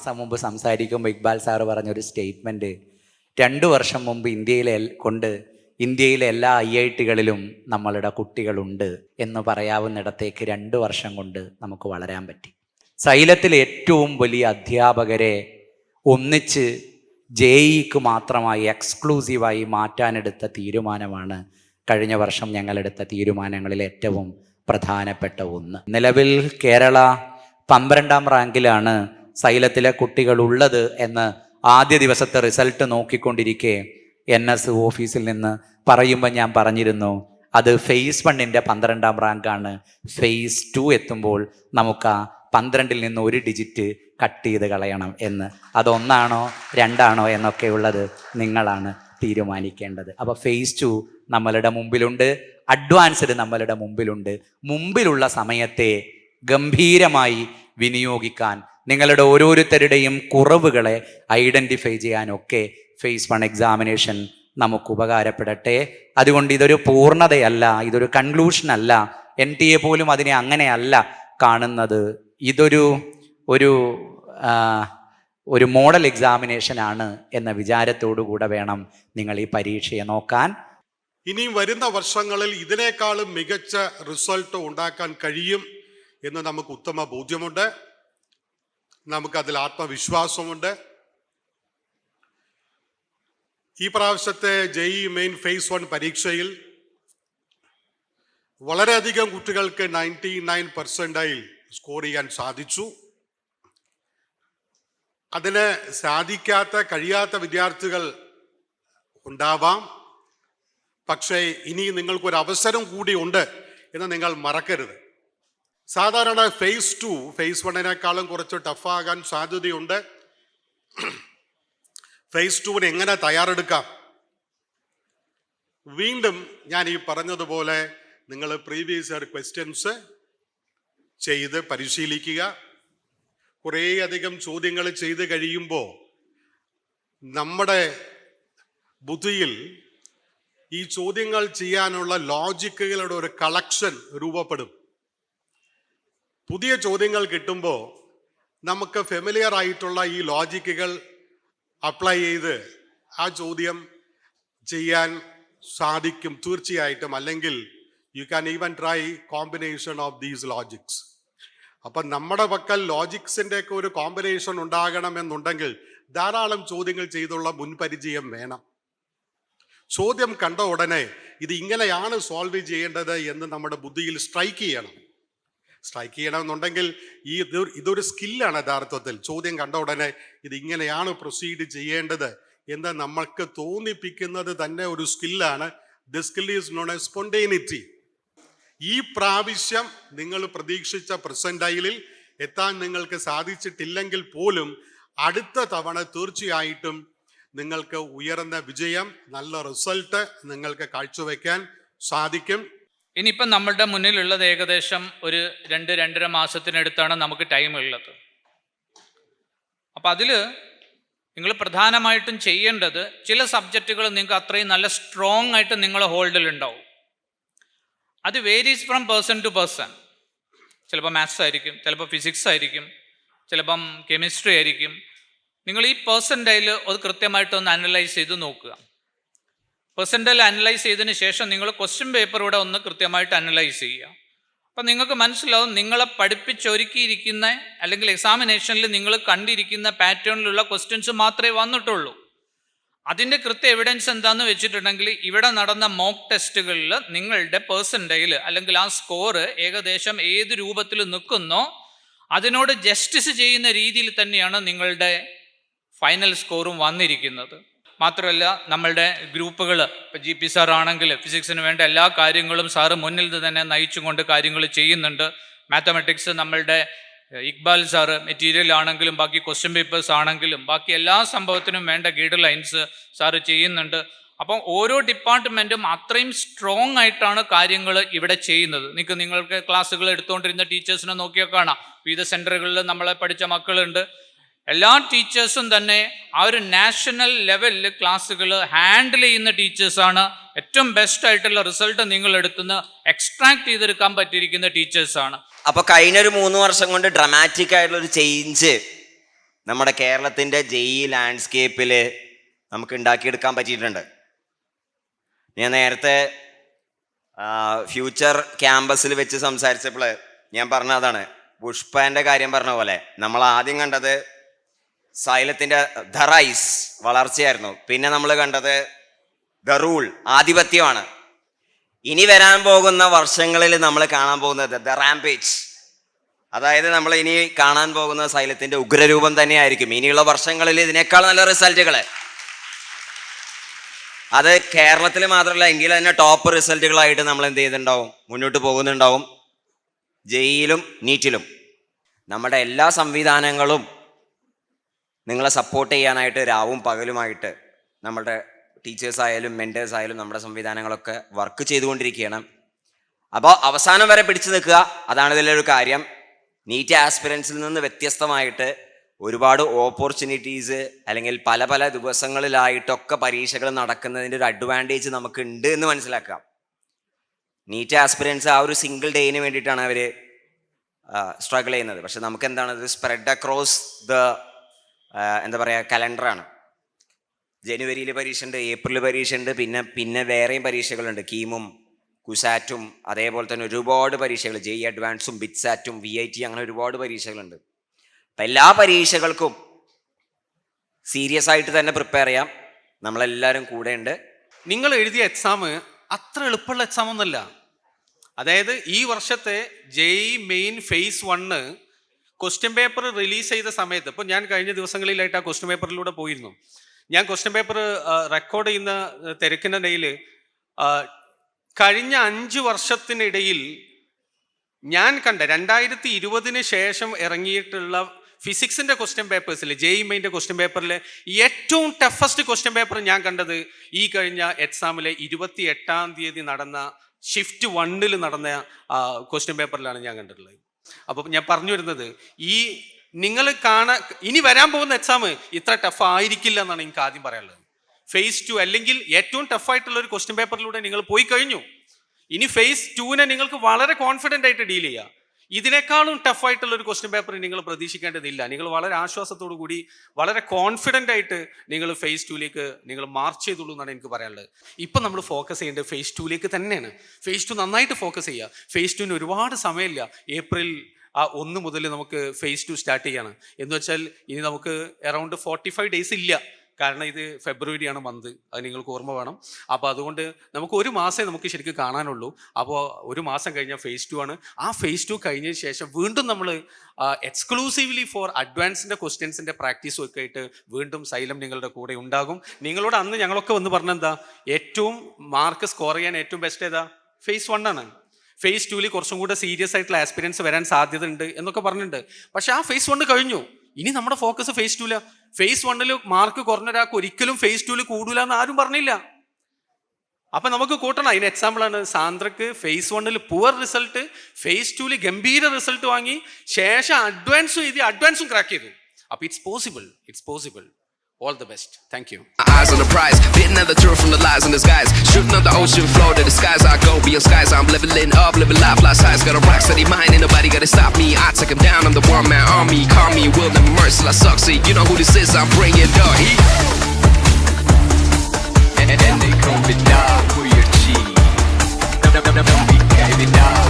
മാസം മുമ്പ് സംസാരിക്കുമ്പോൾ ഇക്ബാൽ സാറ് പറഞ്ഞൊരു സ്റ്റേറ്റ്മെൻറ്റ്, 2 വർഷം മുമ്പ് ഇന്ത്യയിലെ എല്ലാ IIT-കളിലും നമ്മളുടെ കുട്ടികളുണ്ട് എന്ന് പറയാവുന്നിടത്തേക്ക് 2 വർഷം കൊണ്ട് നമുക്ക് വളരാൻ പറ്റി. സൈലത്തിലെ ഏറ്റവും വലിയ അധ്യാപകരെ ഒന്നിച്ച് JEEക്ക് മാത്രമായി എക്സ്ക്ലൂസീവായി മാറ്റാനെടുത്ത തീരുമാനമാണ് കഴിഞ്ഞ വർഷം ഞങ്ങളെടുത്ത തീരുമാനങ്ങളിൽ ഏറ്റവും പ്രധാനപ്പെട്ട ഒന്ന്. നിലവിൽ കേരള 12ാം റാങ്കിലാണ് സൈലത്തിലെ കുട്ടികളുള്ളത് എന്ന് ആദ്യ ദിവസത്തെ റിസൾട്ട് നോക്കിക്കൊണ്ടിരിക്കെ NS ഓഫീസിൽ നിന്ന് പറയുമ്പോൾ ഞാൻ പറഞ്ഞിരുന്നു, അത് ഫേസ് 1ൻ്റെ 12ാം റാങ്കാണ്. ഫേസ് 2 എത്തുമ്പോൾ നമുക്ക് ആ 12ൽ നിന്ന് 1 ഡിജിറ്റ് കട്ട് ചെയ്ത് കളയണം എന്ന്. അത് 1ആണോ 2ആണോ എന്നൊക്കെ ഉള്ളത് നിങ്ങളാണ് തീരുമാനിക്കേണ്ടത്. അപ്പോൾ ഫേസ് 2 നമ്മളുടെ മുമ്പിലുണ്ട്, അഡ്വാൻസ്ഡ് നമ്മളുടെ മുമ്പിലുണ്ട്. മുമ്പിലുള്ള സമയത്തെ ഗംഭീരമായി വിനിയോഗിക്കാൻ, നിങ്ങളുടെ ഓരോരുത്തരുടെയും കുറവുകളെ ഐഡൻറ്റിഫൈ ചെയ്യാനൊക്കെ ഫേസ് 1 എക്സാമിനേഷൻ നമുക്ക് ഉപകാരപ്പെടട്ടെ. അതുകൊണ്ട് ഇതൊരു പൂർണ്ണതയല്ല, ഇതൊരു കൺക്ലൂഷനല്ല. NTA പോലും അതിനെ അങ്ങനെയല്ല കാണുന്നത്. ഇതൊരു ഒരു മോഡൽ എക്സാമിനേഷനാണ് എന്ന വിചാരത്തോടു കൂടെ വേണം നിങ്ങൾ ഈ പരീക്ഷയെ നോക്കാൻ. ഇനിയും വരുന്ന വർഷങ്ങളിൽ ഇതിനേക്കാളും മികച്ച റിസൾട്ട് ഉണ്ടാക്കാൻ കഴിയും എന്ന് നമുക്ക് ഉത്തമ ബോധ്യമുണ്ട്, നമുക്കതിൽ ആത്മവിശ്വാസമുണ്ട്. ഈ പ്രാവശ്യത്തെ JEE മെയിൻ ഫേസ് 1 പരീക്ഷയിൽ വളരെയധികം കുട്ടികൾക്ക് 99% സ്കോർ ചെയ്യാൻ സാധിച്ചു. അതിന് കഴിയാത്ത വിദ്യാർത്ഥികൾ ഉണ്ടാവാം. പക്ഷേ ഇനി നിങ്ങൾക്കൊരു അവസരം കൂടി ഉണ്ട് എന്ന് നിങ്ങൾ മറക്കരുത്. സാധാരണ ഫേസ് 2 ഫേസ് 1-നേക്കാളും കുറച്ച് ടഫാകാൻ സാധ്യതയുണ്ട്. ഫേസ് 2-ന് എങ്ങനെ തയ്യാറെടുക്കാം? വീണ്ടും ഞാൻ ഈ പറഞ്ഞതുപോലെ നിങ്ങൾ പ്രീവിയസ് ഇയർ ക്വസ്റ്റ്യൻസ് ചെയ്ത് പരിശീലിക്കുക. കുറേയധികം ചോദ്യങ്ങൾ ചെയ്ത് കഴിയുമ്പോൾ നമ്മുടെ ബുദ്ധിയിൽ ഈ ചോദ്യങ്ങൾ ചെയ്യാനുള്ള ലോജിക്കുകളുടെ ഒരു കളക്ഷൻ രൂപപ്പെടും. പുതിയ ചോദ്യങ്ങൾ കിട്ടുമ്പോൾ നമുക്ക് ഫെമിലിയർ ആയിട്ടുള്ള ഈ ലോജിക്കുകൾ അപ്ലൈ ചെയ്ത് ആ ചോദ്യം ചെയ്യാൻ സാധിക്കും തീർച്ചയായിട്ടും. അല്ലെങ്കിൽ you can even try combination of these Logix. അപ്പം നമ്മുടെ പക്കൽ ലോജിക്സിൻ്റെ ഒക്കെ ഒരു കോമ്പിനേഷൻ ഉണ്ടാകണമെന്നുണ്ടെങ്കിൽ ധാരാളം ചോദ്യങ്ങൾ ചെയ്തുള്ള മുൻപരിചയം വേണം. ചോദ്യം കണ്ട ഉടനെ ഇത് ഇങ്ങനെയാണ് സോൾവ് ചെയ്യേണ്ടത് എന്ന് നമ്മുടെ ബുദ്ധിയിൽ സ്ട്രൈക്ക് ചെയ്യണമെന്നുണ്ടെങ്കിൽ ഇതൊരു സ്കില്ലാണ് യഥാർത്ഥത്തിൽ. ചോദ്യം കണ്ട ഉടനെ ഇത് ഇങ്ങനെയാണ് പ്രൊസീഡ് ചെയ്യേണ്ടത് എന്ന് നമ്മൾക്ക് തോന്നിപ്പിക്കുന്നത് തന്നെ ഒരു സ്കില്ലാണ്. The skill is known as spontaneity. ഈ പ്രാവശ്യം നിങ്ങൾ പ്രതീക്ഷിച്ച പെർസെന്റൈലിൽ എത്താൻ നിങ്ങൾക്ക് സാധിച്ചിട്ടില്ലെങ്കിൽ പോലും അടുത്ത തവണ തീർച്ചയായിട്ടും നിങ്ങൾക്ക് ഉയർന്ന വിജയം, നല്ല റിസൾട്ട് നിങ്ങൾക്ക് കാഴ്ചവെക്കാൻ സാധിക്കും. ഇനിയിപ്പം നമ്മളുടെ മുന്നിലുള്ളത് ഏകദേശം ഒരു 2-2.5 മാസത്തിനടുത്താണ് നമുക്ക് ടൈം ഉള്ളത്. അപ്പം അതിൽ നിങ്ങൾ പ്രധാനമായിട്ടും ചെയ്യേണ്ടത്, ചില സബ്ജക്റ്റുകൾ നിങ്ങൾക്ക് അത്രയും നല്ല സ്ട്രോങ് ആയിട്ട് നിങ്ങളെ ഹോൾഡിലുണ്ടാവും. അത് varies from person to person. ചിലപ്പോൾ മാത്സ് ആയിരിക്കും, ചിലപ്പോൾ ഫിസിക്സ് ആയിരിക്കും, ചിലപ്പം കെമിസ്ട്രി ആയിരിക്കും. നിങ്ങൾ ഈ പെർസെൻറ്റൈൽ അത് കൃത്യമായിട്ടൊന്ന് അനലൈസ് ചെയ്ത് നോക്കുക. പെർസെൻറ്റൈൽ അനലൈസ് ചെയ്തതിന് ശേഷം നിങ്ങൾ ക്വസ്റ്റ്യൻ പേപ്പർ ഇവിടെ ഒന്ന് കൃത്യമായിട്ട് അനലൈസ് ചെയ്യുക. അപ്പം നിങ്ങൾക്ക് മനസ്സിലാവും നിങ്ങളെ പഠിപ്പിച്ചൊരുക്കിയിരിക്കുന്ന അല്ലെങ്കിൽ എക്സാമിനേഷനിൽ നിങ്ങൾ കണ്ടിരിക്കുന്ന പാറ്റേണിലുള്ള ക്വസ്റ്റ്യൻസ് മാത്രമേ വന്നിട്ടുള്ളൂ. അതിൻ്റെ കൃത്യ എവിഡൻസ് എന്താണെന്ന് വെച്ചിട്ടുണ്ടെങ്കിൽ ഇവിടെ നടന്ന മോക്ക് ടെസ്റ്റുകളിൽ നിങ്ങളുടെ പെർസെൻറ്റൈൽ അല്ലെങ്കിൽ ആ സ്കോർ ഏകദേശം ഏത് രൂപത്തിൽ നിൽക്കുന്നോ അതിനോട് ജസ്റ്റിസ് ചെയ്യുന്ന രീതിയിൽ തന്നെയാണ് നിങ്ങളുടെ ഫൈനൽ സ്കോറും വന്നിരിക്കുന്നത്. മാത്രമല്ല നമ്മളുടെ ഗ്രൂപ്പുകൾ, ഇപ്പോൾ GP സാർ ആണെങ്കിൽ ഫിസിക്സിന് വേണ്ട എല്ലാ കാര്യങ്ങളും സാറ് മുന്നിൽ തന്നെ നയിച്ചും കൊണ്ട് കാര്യങ്ങൾ ചെയ്യുന്നുണ്ട്. മാത്തമാറ്റിക്സ് നമ്മളുടെ ഇക്ബാൽ സാറ് മെറ്റീരിയൽ ആണെങ്കിലും ബാക്കി ക്വസ്റ്റ്യൻ പേപ്പേഴ്സ് ആണെങ്കിലും ബാക്കി എല്ലാ സംഭവത്തിനും വേണ്ട ഗൈഡ് ലൈൻസ് സാറ് ചെയ്യുന്നുണ്ട്. അപ്പം ഓരോ ഡിപ്പാർട്ട്മെൻറ്റും അത്രയും സ്ട്രോങ് ആയിട്ടാണ് കാര്യങ്ങൾ ഇവിടെ ചെയ്യുന്നത്. നിങ്ങൾക്ക് ക്ലാസ്സുകൾ എടുത്തുകൊണ്ടിരുന്ന ടീച്ചേഴ്സിനെ നോക്കിയാൽ കാണാം, വിവിധ സെൻറ്ററുകളിൽ നമ്മളെ പഠിച്ച മക്കളുണ്ട്. എല്ലാ ടീച്ചേഴ്സും തന്നെ ആ ഒരു നാഷണൽ ലെവലിൽ ക്ലാസ്സുകൾ ഹാൻഡിൽ ചെയ്യുന്ന ടീച്ചേഴ്സാണ്. ഏറ്റവും ബെസ്റ്റ് ആയിട്ടുള്ള റിസൾട്ട് നിങ്ങൾ എടുത്തുനിന്ന് എക്സ്ട്രാക്ട് ചെയ്തെടുക്കാൻ പറ്റിയിരിക്കുന്ന ടീച്ചേഴ്സാണ്. അപ്പോൾ കഴിഞ്ഞൊരു 3 വർഷം കൊണ്ട് ഡ്രമാറ്റിക് ആയിട്ടുള്ളൊരു ചേഞ്ച് നമ്മുടെ കേരളത്തിൻ്റെ JEE ലാൻഡ്സ്കേപ്പിൽ നമുക്ക് ഉണ്ടാക്കിയെടുക്കാൻ പറ്റിയിട്ടുണ്ട്. ഞാൻ നേരത്തെ ഫ്യൂച്ചർ ക്യാമ്പസിൽ വെച്ച് സംസാരിച്ചപ്പോൾ ഞാൻ പറഞ്ഞതാണ്, പുഷ്പേൻ്റെ കാര്യം പറഞ്ഞ പോലെ നമ്മൾ ആദ്യം കണ്ടത് സൈലത്തിൻ്റെ ദ റൈസ് വളർച്ചയായിരുന്നു. പിന്നെ നമ്മൾ കണ്ടത് ദ റൂൾ ആധിപത്യമാണ്. ഇനി വരാൻ പോകുന്ന വർഷങ്ങളിൽ നമ്മൾ കാണാൻ പോകുന്നത് ദ റാംപേജ്, അതായത് നമ്മൾ ഇനി കാണാൻ പോകുന്ന സൈലത്തിൻ്റെ ഉഗ്രരൂപം തന്നെയായിരിക്കും. ഇനിയുള്ള വർഷങ്ങളിൽ ഇതിനേക്കാൾ നല്ല റിസൾട്ടുകൾ, അത് കേരളത്തിൽ മാത്രമല്ല എങ്കിൽ തന്നെ ടോപ്പ് റിസൾട്ടുകളായിട്ട് നമ്മൾ എന്ത് ചെയ്യുന്നുണ്ടാവും, മുന്നോട്ട് പോകുന്നുണ്ടാവും. JEEലും നീറ്റിലും നമ്മുടെ എല്ലാ സംവിധാനങ്ങളും നിങ്ങളെ സപ്പോർട്ട് ചെയ്യാനായിട്ട് രാവും പകലുമായിട്ട് നമ്മുടെ ടീച്ചേഴ്സ് ആയാലും മെൻറ്റേഴ്സ് ആയാലും നമ്മുടെ സംവിധാനങ്ങളൊക്കെ വർക്ക് ചെയ്തുകൊണ്ടിരിക്കുകയാണ്. അപ്പോൾ അവസാനം വരെ പിടിച്ചു നിൽക്കുക, അതാണ് ഇതിലൊരു കാര്യം. നീറ്റ് ആസ്പിറൻസിൽ നിന്ന് വ്യത്യസ്തമായിട്ട് ഒരുപാട് ഓപ്പർച്യൂണിറ്റീസ് അല്ലെങ്കിൽ പല പല ദിവസങ്ങളിലായിട്ടൊക്കെ പരീക്ഷകൾ നടക്കുന്നതിൻ്റെ ഒരു അഡ്വാൻറ്റേജ് നമുക്ക് ഉണ്ട് എന്ന് മനസ്സിലാക്കാം. നീറ്റ് ആസ്പിറൻസ് ആ ഒരു സിംഗിൾ ഡേയിന് വേണ്ടിയിട്ടാണ് അവർ സ്ട്രഗിൾ ചെയ്യുന്നത്. പക്ഷെ നമുക്ക് എന്താണ്, ഇത് സ്പ്രെഡ് അക്രോസ് ദ എന്താ പറയുക കലണ്ടറാണ്. ജനുവരിയിൽ പരീക്ഷയുണ്ട്, ഏപ്രിൽ പരീക്ഷയുണ്ട്, പിന്നെ വേറെയും പരീക്ഷകളുണ്ട്, കീമും കുസാറ്റും അതേപോലെ തന്നെ ഒരുപാട് പരീക്ഷകൾ, JEE അഡ്വാൻസും ബിറ്റ്സാറ്റും VIT അങ്ങനെ ഒരുപാട് പരീക്ഷകളുണ്ട്. അപ്പം എല്ലാ പരീക്ഷകൾക്കും സീരിയസ് ആയിട്ട് തന്നെ പ്രിപ്പയർ ചെയ്യാം. നമ്മളെല്ലാവരും കൂടെ ഉണ്ട്. നിങ്ങൾ എഴുതിയ എക്സാം അത്ര എളുപ്പമുള്ള എക്സാം ഒന്നുമല്ല. അതായത് ഈ വർഷത്തെ JEE main phase 1 question paper release ചെയ്ത സമയത്ത്, ഇപ്പോൾ ഞാൻ കഴിഞ്ഞ ദിവസങ്ങളിലായിട്ട് ആ ക്വസ്റ്റ്യൻ പേപ്പറിലൂടെ പോയിരുന്നു. ഞാൻ ക്വസ്റ്റ്യൻ പേപ്പർ റെക്കോർഡ് ചെയ്യുന്ന തിരക്കിനിടയിൽ കഴിഞ്ഞ 5 വർഷത്തിനിടയിൽ ഞാൻ കണ്ട 2020 ശേഷം ഇറങ്ങിയിട്ടുള്ള ഫിസിക്സിൻ്റെ ക്വസ്റ്റ്യൻ പേപ്പേഴ്സിൽ JEE മെയിൻ്റെ ക്വസ്റ്റ്യൻ പേപ്പറിൽ ഏറ്റവും ടഫസ്റ്റ് ക്വസ്റ്റ്യൻ പേപ്പർ ഞാൻ കണ്ടത് ഈ കഴിഞ്ഞ എക്സാമിലെ 28-ാം തീയതി നടന്ന ഷിഫ്റ്റ് 1 നടന്ന ക്വസ്റ്റ്യൻ പേപ്പറിലാണ് ഞാൻ കണ്ടിട്ടുള്ളത്. അപ്പം ഞാൻ പറഞ്ഞു വരുന്നത്, ഈ നിങ്ങൾ ഇനി വരാൻ പോകുന്ന എക്സാം ഇത്ര ടഫ് ആയിരിക്കില്ല എന്നാണ് എനിക്ക് ആദ്യം പറയാനുള്ളത്. ഫേസ് 2 അല്ലെങ്കിൽ ഏറ്റവും ടഫായിട്ടുള്ള ഒരു ക്വസ്റ്റ്യൻ പേപ്പറിലൂടെ നിങ്ങൾ പോയി കഴിഞ്ഞു. ഇനി ഫേസ് 2 നിങ്ങൾക്ക് വളരെ കോൺഫിഡൻ്റ് ആയിട്ട് ഡീൽ ചെയ്യുക. ഇതിനേക്കാളും ടഫായിട്ടുള്ള ഒരു ക്വസ്റ്റ്യൻ പേപ്പർ നിങ്ങൾ പ്രതീക്ഷിക്കേണ്ടതില്ല. നിങ്ങൾ വളരെ ആശ്വാസത്തോടു കൂടി വളരെ കോൺഫിഡൻ്റ് ആയിട്ട് നിങ്ങൾ ഫേസ് 2 നിങ്ങൾ മാർച്ച് ചെയ്തുള്ളൂ എന്നാണ് എനിക്ക് പറയാനുള്ളത്. ഇപ്പം നമ്മൾ ഫോക്കസ് ചെയ്യേണ്ടത് ഫേസ് 2 തന്നെയാണ്. ഫേസ് 2 നന്നായിട്ട് ഫോക്കസ് ചെയ്യുക. ഫേസ് 2 ഒരുപാട് സമയമില്ല. ഏപ്രിൽ 1 മുതൽ നമുക്ക് ഫേസ് 2 സ്റ്റാർട്ട് ചെയ്യാണ്. എന്ന് വെച്ചാൽ ഇനി നമുക്ക് അറൗണ്ട് 45 ഡേയ്സ് ഇല്ല. കാരണം ഇത് ഫെബ്രുവരിയാണ് മന്ത്, അത് നിങ്ങൾക്ക് ഓർമ്മ വേണം. അപ്പോൾ അതുകൊണ്ട് നമുക്ക് 1 മാസമേ നമുക്ക് ശരിക്കും കാണാനുള്ളൂ. അപ്പോൾ 1 മാസം കഴിഞ്ഞാൽ ഫേസ് 2 ആണ്. ആ ഫേസ് 2 കഴിഞ്ഞതിന് ശേഷം വീണ്ടും നമ്മൾ എക്സ്ക്ലൂസീവ്ലി ഫോർ അഡ്വാൻസിൻ്റെ ക്വസ്റ്റ്യൻസിൻ്റെ പ്രാക്ടീസും ഒക്കെ ആയിട്ട് വീണ്ടും സൈലം നിങ്ങളുടെ കൂടെ ഉണ്ടാകും. നിങ്ങളോട് അന്ന് ഞങ്ങളൊക്കെ വന്ന് പറഞ്ഞെന്താ, ഏറ്റവും മാർക്ക് സ്കോർ ചെയ്യാൻ ഏറ്റവും ബെസ്റ്റ് ഏതാ, ഫേസ് 1 ആണ്. ഫേസ് 2 കുറച്ചും കൂടെ സീരിയസ് ആയിട്ടുള്ള ആസ്പിരൻസ് വരാൻ സാധ്യത ഉണ്ട് എന്നൊക്കെ പറഞ്ഞിട്ടുണ്ട്. പക്ഷെ ആ ഫേസ് 1 കഴിഞ്ഞു. ഇനി നമ്മുടെ ഫോക്കസ് ഫേസ് 2 ഫേസ് 1 മാർക്ക് കുറഞ്ഞ ഒരാൾക്ക് ഒരിക്കലും ഫേസ് 2 കൂടൂല എന്ന് ആരും പറഞ്ഞില്ല. അപ്പൊ നമുക്ക് കൂട്ടണം. അതിന് എക്സാമ്പിളാണ് സാന്ദ്രക്ക് ഫേസ് 1 പുവർ റിസൾട്ട്, ഫേസ് 2 ഗംഭീര റിസൾട്ട് വാങ്ങി, ശേഷം അഡ്വാൻസും എഴുതി അഡ്വാൻസും ക്രാക്ക് ചെയ്തു. അപ്പൊ it's possible. All the best. Thank you. Eyes on the prize, getting at the truth from the lies in disguise. Shooting up the ocean floor to the skies. I go beyond skies. I'm leveling up, living life, fly size. Got a rock steady mind, ain't nobody gotta stop me. I take him down, I'm the one man army. Call me, will never mercy, I succeed. You know who this is, I'm bringing the heat. And they call me dog, who your cheat. Don't be giving up.